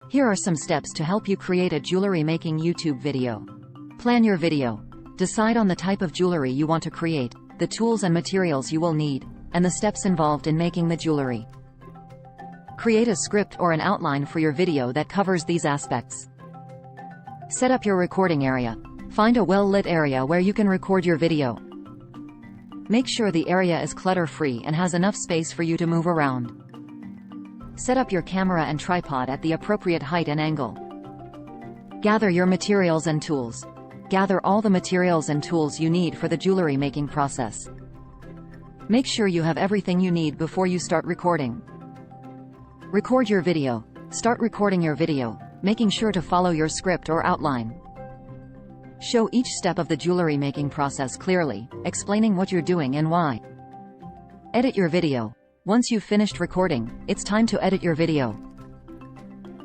Here are some steps to help you create a jewelry making YouTube video. Plan your video. Decide on the type of jewelry you want to create, the tools and materials you will need, and the steps involved in making the jewelry. Create a script or an outline for your video that covers these aspects. Set up your recording area. Find a well-lit area where you can record your video. Make sure the area is clutter-free and has enough space for you to move around. Set up your camera and tripod at the appropriate height and angle. Gather your materials and tools. Gather all the materials and tools you need for the jewelry making process. Make sure you have everything you need before you start recording. Record your video. Start recording your video, making sure to follow your script or outline. Show each step of the jewelry making process clearly, explaining what you're doing and why. Edit your video. Once you've finished recording, it's time to edit your video.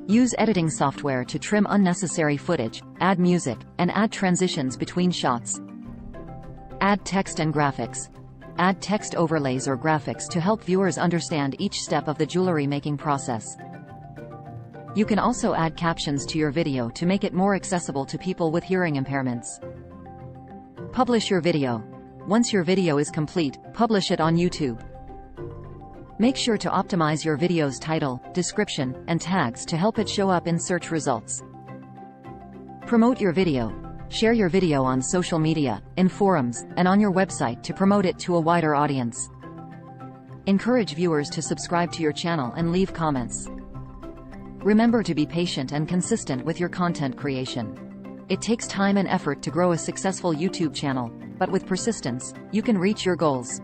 Use editing software to trim unnecessary footage, add music, and add transitions between shots. Add text and graphics. Add text overlays or graphics to help viewers understand each step of the jewelry making process. You can also add captions to your video to make it more accessible to people with hearing impairments. Publish your video. Once your video is complete, publish it on YouTube. Make sure to optimize your video's title, description, and tags to help it show up in search results. Promote your video. Share your video on social media, in forums, and on your website to promote it to a wider audience. Encourage viewers to subscribe to your channel and leave comments. Remember to be patient and consistent with your content creation. It takes time and effort to grow a successful YouTube channel, but with persistence, you can reach your goals.